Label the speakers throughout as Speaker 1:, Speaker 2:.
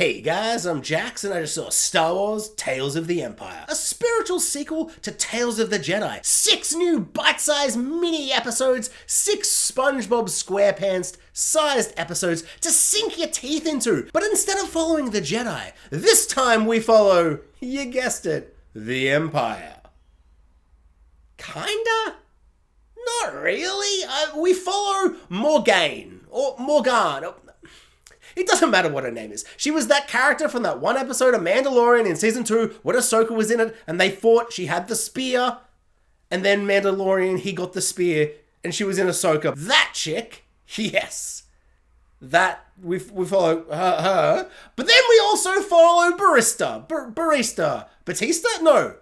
Speaker 1: Hey guys, I'm Jax and I just saw Star Wars Tales of the Empire, a spiritual sequel to Tales of the Jedi. 6 new bite-sized mini episodes, 6 SpongeBob SquarePants-sized episodes to sink your teeth into. But instead of following the Jedi, this time we follow, you guessed it, the Empire. Kinda? Not really. We follow Morgaine, or Morgan. It doesn't matter what her name is. She was that character from that one episode of Mandalorian in season 2 where Ahsoka was in it and they fought. She had the spear and then Mandalorian, he got the spear and she was in Ahsoka. That chick, yes. That, we follow her. But then we also follow Batista? No.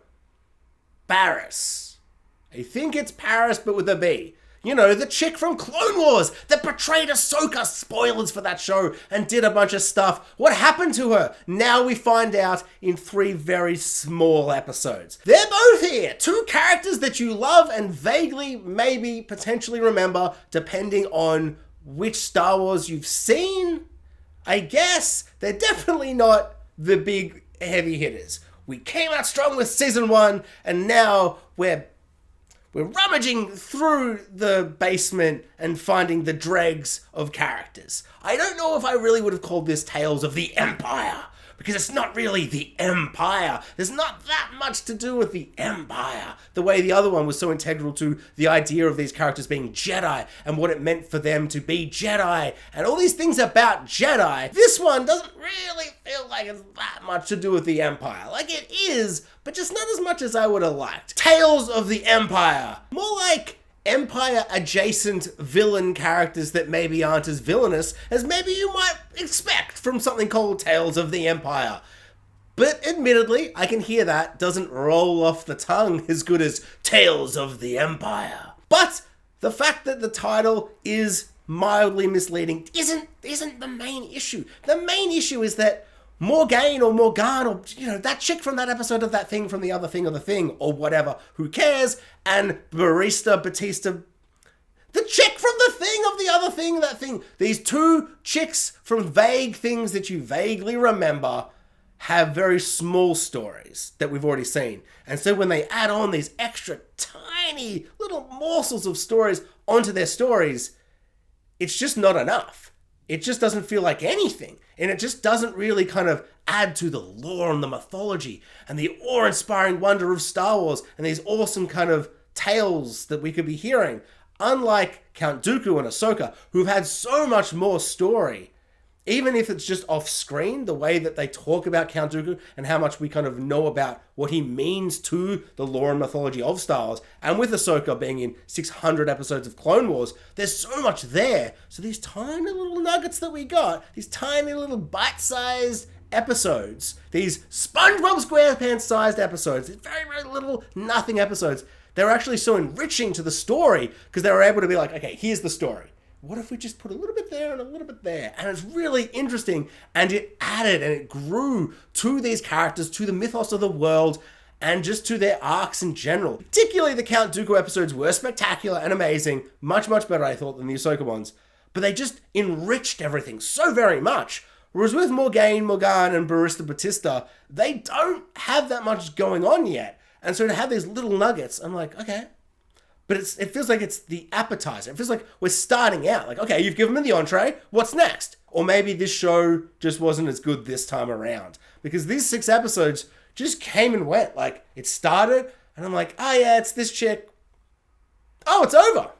Speaker 1: Barriss. I think it's Paris but with a B. You know, the chick from Clone Wars that portrayed Ahsoka, spoilers for that show, and did a bunch of stuff. What happened to her? Now we find out in 3 very small episodes. They're both here. 2 characters that you love and vaguely, maybe, potentially remember, depending on which Star Wars you've seen. I guess they're definitely not the big heavy hitters. We came out strong with season 1, and now we're rummaging through the basement and finding the dregs of characters. I don't know if I really would have called this Tales of the Empire, because it's not really the Empire. There's not that much to do with the Empire. The way the other one was so integral to the idea of these characters being Jedi and what it meant for them to be Jedi and all these things about Jedi. This one doesn't really feel like it's that much to do with the Empire. Like it is, but just not as much as I would have liked. Tales of the Empire. More like Empire-adjacent villain characters that maybe aren't as villainous as maybe you might expect from something called Tales of the Empire. But admittedly, I can hear that doesn't roll off the tongue as good as Tales of the Empire. But the fact that the title is mildly misleading isn't the main issue. The main issue is that Morgaine or Morgan or, you know, that chick from that episode of that thing from the other thing or the thing or whatever, who cares, and Batista, the chick from the thing of the other thing, that thing. These 2 chicks from vague things that you vaguely remember have very small stories that we've already seen. And so when they add on these extra tiny little morsels of stories onto their stories, it's just not enough. It just doesn't feel like anything. And it just doesn't really kind of add to the lore and the mythology and the awe-inspiring wonder of Star Wars and these awesome kind of tales that we could be hearing. Unlike Count Dooku and Ahsoka, who've had so much more story. Even if it's just off screen, the way that they talk about Count Dooku and how much we kind of know about what he means to the lore and mythology of Star Wars, and with Ahsoka being in 600 episodes of Clone Wars, there's so much there. So these tiny little nuggets that we got, these tiny little bite-sized episodes, these SpongeBob SquarePants-sized episodes, these very, very little nothing episodes, they were actually so enriching to the story because they were able to be like, okay, here's the story. What if we just put a little bit there and a little bit there? And it's really interesting, and it added and it grew to these characters, to the mythos of the world, and just to their arcs in general. Particularly the Count Dooku episodes were spectacular and amazing, much, much better, I thought, than the Ahsoka ones. But they just enriched everything so very much. Whereas with Morgan, and Batista, they don't have that much going on yet. And so to have these little nuggets, I'm like, okay. But it feels like it's the appetizer. It feels like we're starting out. Like, okay, you've given me the entree. What's next? Or maybe this show just wasn't as good this time around. Because these 6 episodes just came and went. Like, it started, and I'm like, oh yeah, it's this chick. Oh, it's over.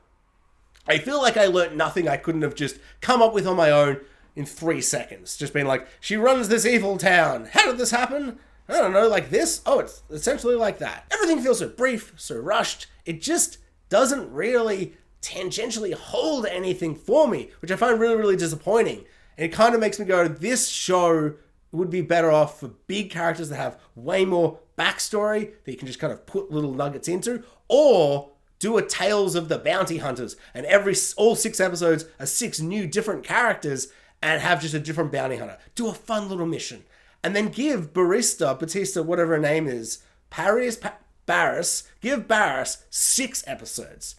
Speaker 1: I feel like I learnt nothing I couldn't have just come up with on my own in 3 seconds. Just being like, she runs this evil town. How did this happen? I don't know, like this? Oh, it's essentially like that. Everything feels so brief, so rushed. It just doesn't really tangentially hold anything for me, which I find really, really disappointing. And it kind of makes me go, this show would be better off for big characters that have way more backstory that you can just kind of put little nuggets into, or do a Tales of the Bounty Hunters, and all 6 episodes are 6 new different characters and have just a different bounty hunter. Do a fun little mission. And then give Batista, whatever her name is, Barriss, give Barriss 6 episodes.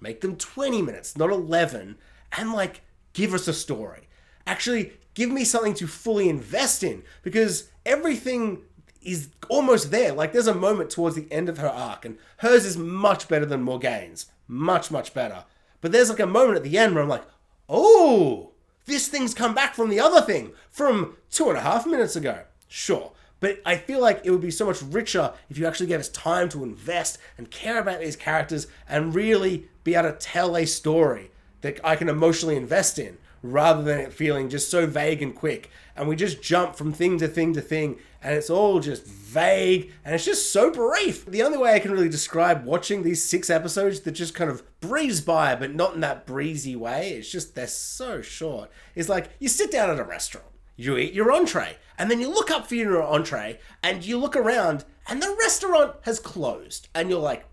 Speaker 1: Make them 20 minutes, not 11, and like, give us a story. Actually give me something to fully invest in, because everything is almost there. Like, there's a moment towards the end of her arc, and hers is much better than Morgaine's. Much, much better. But there's like a moment at the end where I'm like, oh, this thing's come back from the other thing from 2.5 minutes ago. Sure. But I feel like it would be so much richer if you actually gave us time to invest and care about these characters and really be able to tell a story that I can emotionally invest in, rather than it feeling just so vague and quick. And we just jump from thing to thing to thing, and it's all just vague, and it's just so brief. The only way I can really describe watching these 6 episodes that just kind of breeze by, but not in that breezy way, it's just they're so short. It's like you sit down at a restaurant, you eat your entree, and then you look up for your entree, and you look around, and the restaurant has closed. And you're like,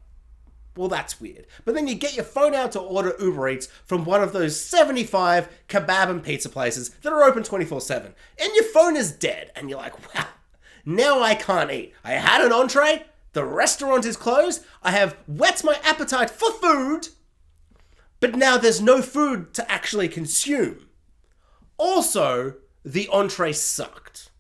Speaker 1: well, that's weird. But then you get your phone out to order Uber Eats from one of those 75 kebab and pizza places that are open 24/7. And your phone is dead. And you're like, wow, now I can't eat. I had an entree, the restaurant is closed, I have whet my appetite for food, but now there's no food to actually consume. Also, the entree sucked.